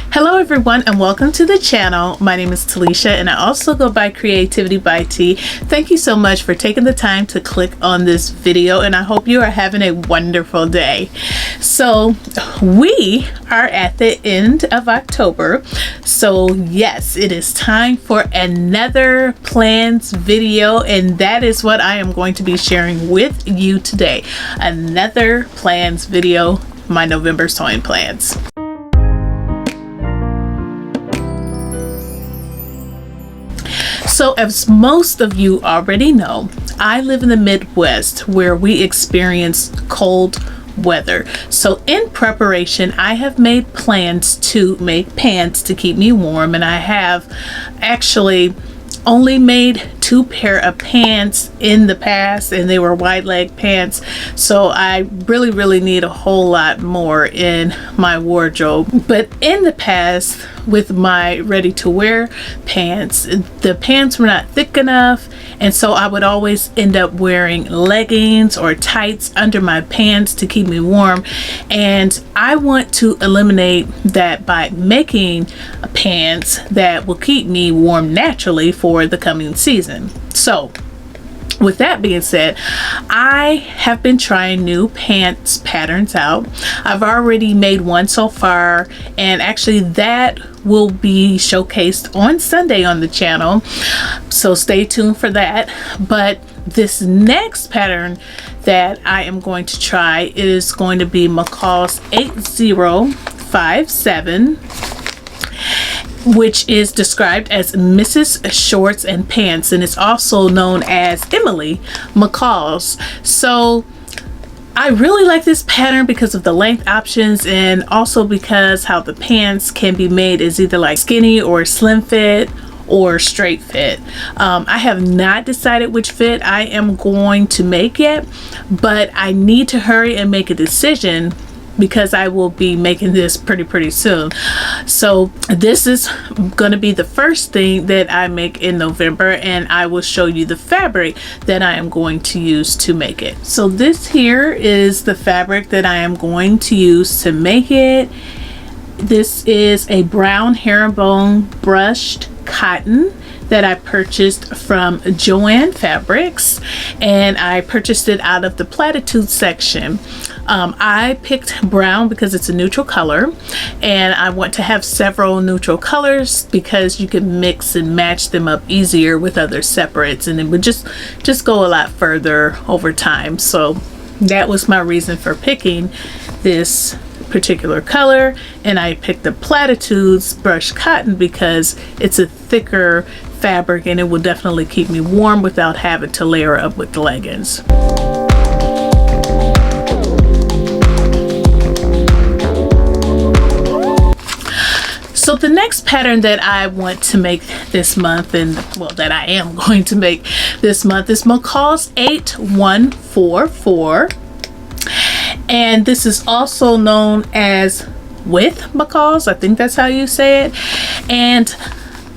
Hello everyone and welcome to the channel. My name is Talisha and I also go by CreativiTeeByT. Thank you so much for taking the time to click on this video and I hope you are having a wonderful day. So we are at the end of October. So yes, it is time for another plans video and that is what I am going to be sharing with you today. Another plans video, my November sewing plans. So as most of you already know, I live in the Midwest where we experience cold weather. So in preparation, I have made plans to make pants to keep me warm, and I have actually only made 2 pair of pants in the past and they were wide leg pants, so I really need a whole lot more in my wardrobe. But in the past, with my ready to wear pants, the pants were not thick enough, and so I would always end up wearing leggings or tights under my pants to keep me warm, and I want to eliminate that by making pants that will keep me warm naturally for the coming season. So with that being said, I have been trying new pants patterns out. I've already made one so far, and actually that will be showcased on Sunday on the channel, so stay tuned for that. But this next pattern that I am going to try is going to be McCall's 8057, which is described as Mrs. Shorts and Pants, and it's also known as Emily McCall's. So I really like this pattern because of the length options, and also because how the pants can be made as either like skinny or slim fit or straight fit. I have not decided which fit I am going to make yet, but I need to hurry and make a decision because I will be making this pretty soon. So this is going to be the first thing that I make in November, and I will show you the fabric that I am going to use to make it. So this here is the fabric that I am going to use to make it. This is a brown herringbone brushed cotton that I purchased from Joann Fabrics, and I purchased it out of the platitude section. I picked brown because it's a neutral color, and I want to have several neutral colors because you can mix and match them up easier with other separates, and it would just go a lot further over time. So that was my reason for picking this particular color, and I picked the platitudes brushed cotton because it's a thicker fabric and it will definitely keep me warm without having to layer up with the leggings. So the next pattern that I want to make this month, and well, that I am going to make this month, is McCall's 8144, and this is also known as with McCall's. I think that's how you say it. And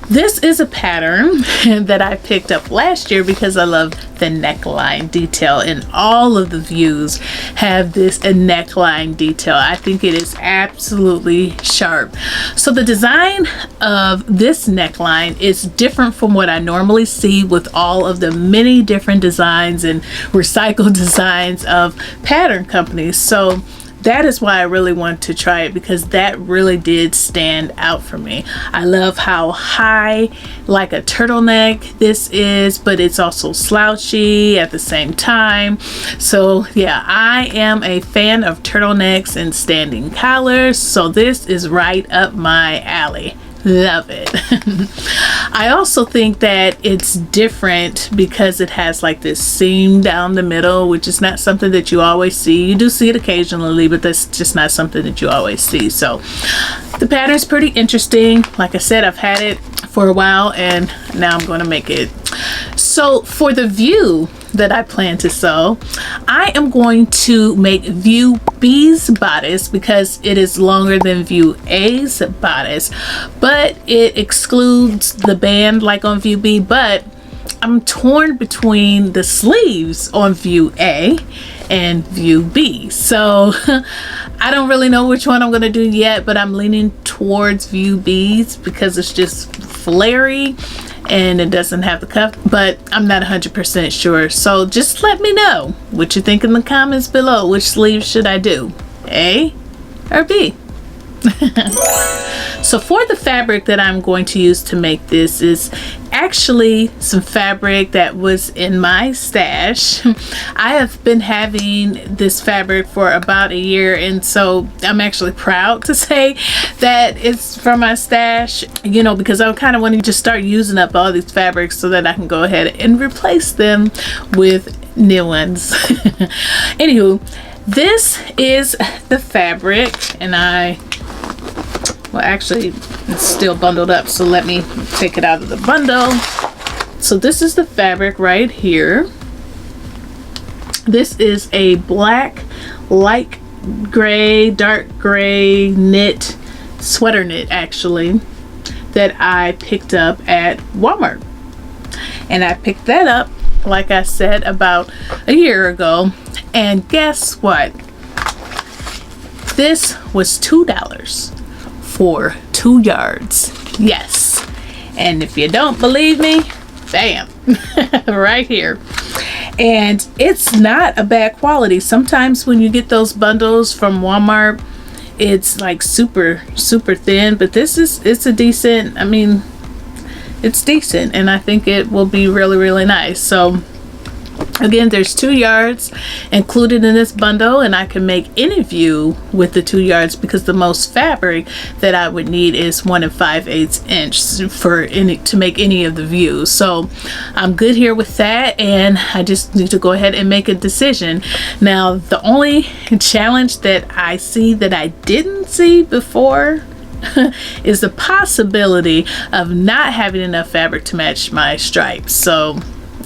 this is a pattern that I picked up last year because I love the neckline detail, and all of the views have this neckline detail. I think it is absolutely sharp. So the design of this neckline is different from what I normally see with all of the many different designs and recycled designs of pattern companies. So that is why I really want to try it, because that really did stand out for me. I love how high, like a turtleneck this is, but it's also slouchy at the same time. So yeah, I am a fan of turtlenecks and standing collars, so this is right up my alley. Love it. I also think that it's different because it has like this seam down the middle, which is not something that you always see. You do see it occasionally, but that's just not something that you always see. So the pattern's pretty interesting. Like I said, I've had it for a while and now I'm going to make it. So for the view that I plan to sew, I am going to make view B's bodice because it is longer than view A's bodice, but it excludes the band like on view B. But I'm torn between the sleeves on view A and view B, so I don't really know which one I'm gonna do yet, but I'm leaning towards View B's because it's just flary and it doesn't have the cuff, but I'm not 100% sure. So just let me know what you think in the comments below. Which sleeve should I do, A or B? So for the fabric that I'm going to use to make this is actually some fabric that was in my stash. I have been having this fabric for about a year, and so I'm actually proud to say that it's from my stash, you know, because I kind of want to just start using up all these fabrics so that I can go ahead and replace them with new ones. Anywho, this is the fabric, and well, actually it's still bundled up, so let me take it out of the bundle. So this is the fabric right here. This is a black, light gray, dark gray knit, sweater knit actually, that I picked up at Walmart. And I picked that up, like I said, about a year ago. And guess what? This was $2 for 2 yards. Yes. And if you don't believe me, bam, right here. And it's not a bad quality. Sometimes when you get those bundles from Walmart, it's like super thin, but it's a decent, I mean, it's decent, and I think it will be really nice. So again, there's 2 yards included in this bundle, and I can make any view with the 2 yards because the most fabric that I would need is 1 5/8 inch for to make any of the views. So I'm good here with that, and I just need to go ahead and make a decision. Now, the only challenge that I see that I didn't see before is the possibility of not having enough fabric to match my stripes. So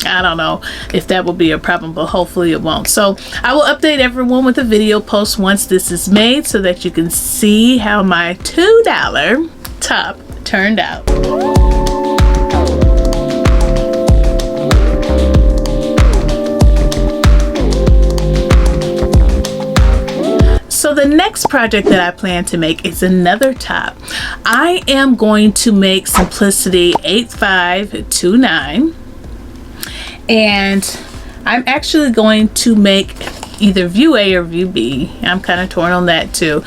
I don't know if that will be a problem, but hopefully it won't. So I will update everyone with a video post once this is made so that you can see how my $2 top turned out. So the next project that I plan to make is another top. I am going to make Simplicity 8529. And I'm actually going to make either view A or view B. I'm kind of torn on that too.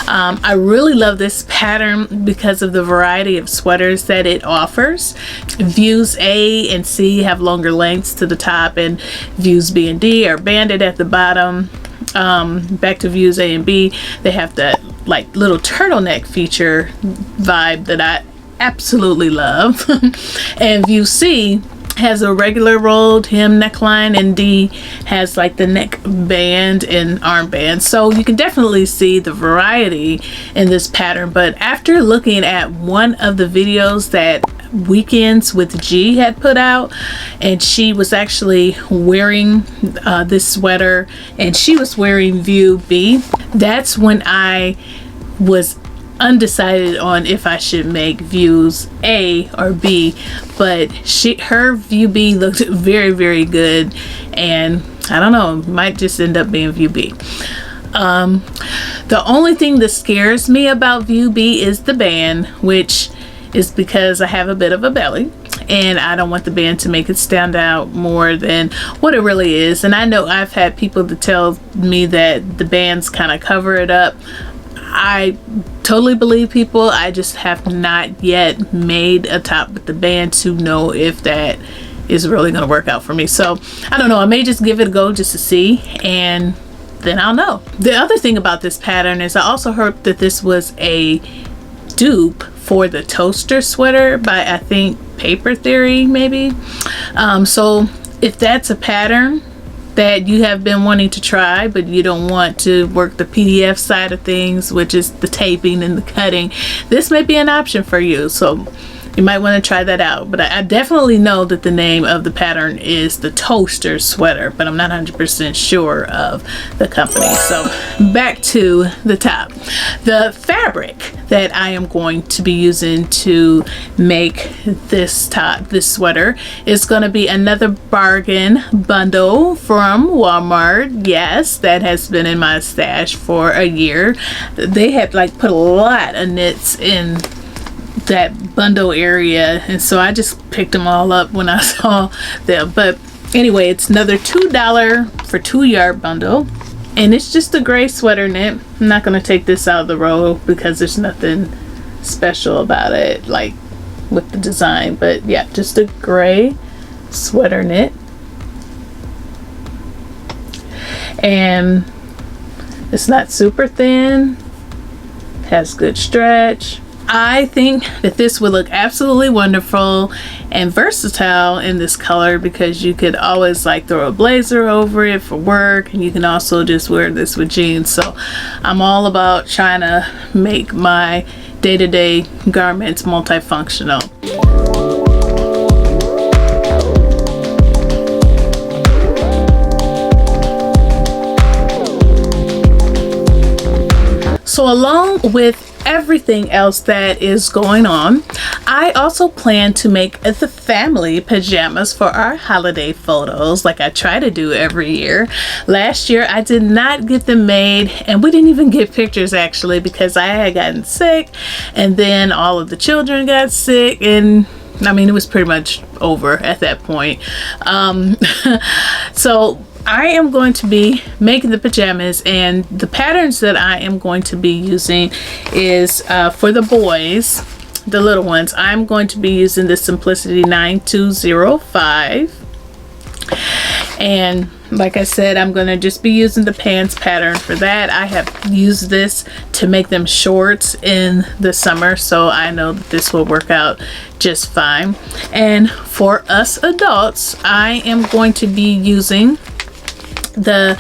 I really love this pattern because of the variety of sweaters that it offers. Views A and C have longer lengths to the top, and views B and D are banded at the bottom. Back to views A and B, they have that like little turtleneck feature vibe that I absolutely love. And view C has a regular rolled hem neckline, and D has like the neck band and armband. So you can definitely see the variety in this pattern. But after looking at one of the videos that Weekends with G had put out, and she was actually wearing this sweater, and she was wearing view B, that's when I was undecided on if I should make views A or B. But her view B looked very good, and I don't know, might just end up being view B. The only thing that scares me about view B is the band, which is because I have a bit of a belly, and I don't want the band to make it stand out more than what it really is. And I know I've had people that tell me that the bands kind of cover it up. I totally believe people. I just have not yet made a top with the band to know if that is really going to work out for me. So I don't know, I may just give it a go just to see, and then I'll know. The other thing about this pattern is I also heard that this was a dupe for the toaster sweater by, I think, Paper Theory maybe. So if that's a pattern that you have been wanting to try, but you don't want to work the PDF side of things, which is the taping and the cutting, this may be an option for you. So you might want to try that out. But I definitely know that the name of the pattern is the Toaster Sweater, but I'm not 100% sure of the company. So back to the top. The fabric that I am going to be using to make this sweater is going to be another bargain bundle from Walmart. Yes, that has been in my stash for a year. They had like put a lot of knits in that bundle area, and so I just picked them all up when I saw them. But anyway, it's another $2 for 2-yard bundle, and it's just a gray sweater knit. I'm not going to take this out of the row because there's nothing special about it like with the design, but yeah, just a gray sweater knit. And it's not super thin, has good stretch. I think that this would look absolutely wonderful and versatile in this color, because you could always like throw a blazer over it for work, and you can also just wear this with jeans. So I'm all about trying to make my day-to-day garments multifunctional. So along with everything else that is going on, I also plan to make the family pajamas for our holiday photos, like I try to do every year. Last year I did not get them made, and we didn't even get pictures actually, because I had gotten sick, and then all of the children got sick, and I mean, it was pretty much over at that point. So I am going to be making the pajamas, and the patterns that I am going to be using is for the boys, the little ones. I'm going to be using the Simplicity 9205, and like I said, I'm going to just be using the pants pattern for that. I have used this to make them shorts in the summer, so I know that this will work out just fine. And for us adults, I am going to be using the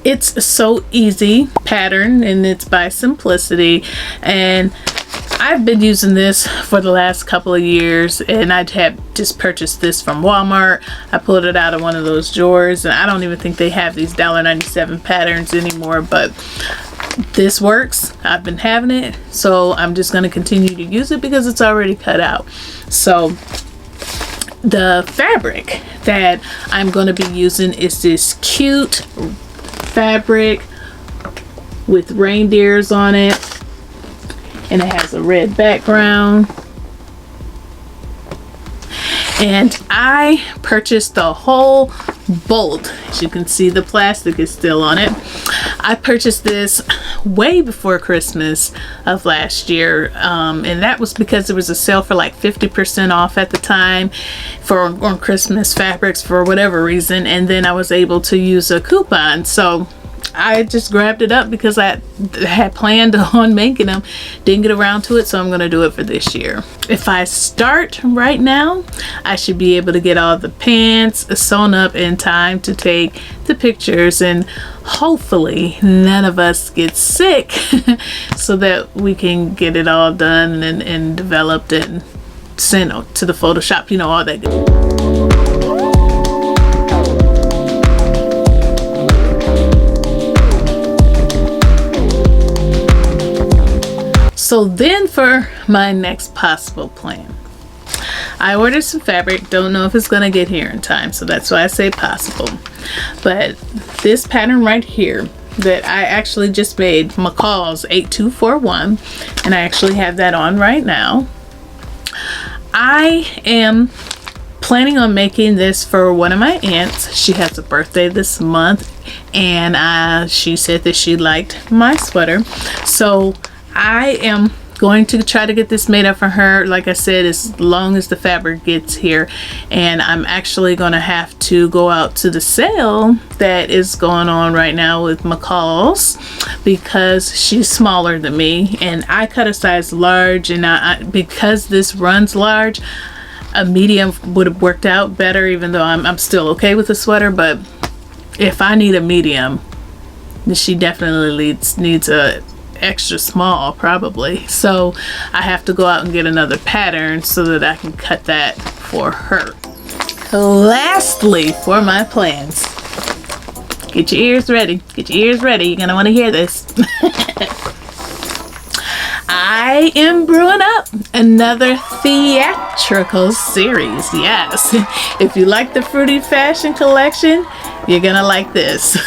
It's So Easy pattern, and it's by Simplicity, and I've been using this for the last couple of years, and I have just purchased this from Walmart. I pulled it out of one of those drawers, and I don't even think they have these $1.97 patterns anymore, but this works. I've been having it, so I'm just going to continue to use it because it's already cut out. So the fabric that I'm going to be using is this cute fabric with reindeers on it, and it has a red background. And I purchased the whole bolt. As you can see, the plastic is still on it. I purchased this way before Christmas of last year, and that was because there was a sale for like 50% off at the time on Christmas fabrics for whatever reason, and then I was able to use a coupon, so I just grabbed it up because I had planned on making them, didn't get around to it, so I'm going to do it for this year. If I start right now, I should be able to get all the pants sewn up in time to take the pictures, and hopefully none of us get sick so that we can get it all done and developed and sent to the Photoshop, you know, all that good. So then for my next possible plan, I ordered some fabric. Don't know if it's gonna get here in time, so that's why I say possible. But this pattern right here that I actually just made, McCall's 8241, and I actually have that on right now. I am planning on making this for one of my aunts. She has a birthday this month, and she said that she liked my sweater, so I am going to try to get this made up for her, like I said, as long as the fabric gets here. And I'm actually going to have to go out to the sale that is going on right now with McCall's, because she's smaller than me, and I cut a size large, and because this runs large, a medium would have worked out better, even though I'm still okay with the sweater. But if I need a medium, she definitely needs a extra small probably. So I have to go out and get another pattern so that I can cut that for her. Lastly, for my plans, get your ears ready. Get your ears ready. You're gonna want to hear this. I am brewing up another theatrical series. Yes, if you like the Fruity Fashion collection, you're gonna like this.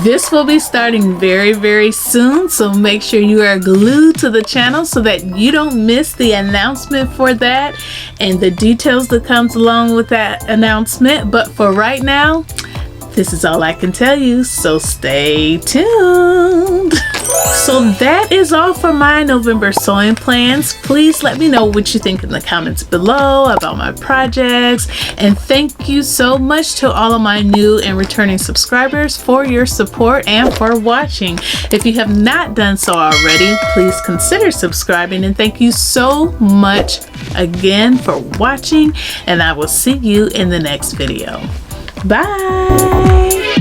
This will be starting very, very soon, so make sure you are glued to the channel so that you don't miss the announcement for that and the details that comes along with that announcement. But for right now, this is all I can tell you, so stay tuned. So that is all for my November sewing plans. Please let me know what you think in the comments below about my projects. And thank you so much to all of my new and returning subscribers for your support and for watching. If you have not done so already, please consider subscribing. And thank you so much again for watching. And I will see you in the next video. Bye.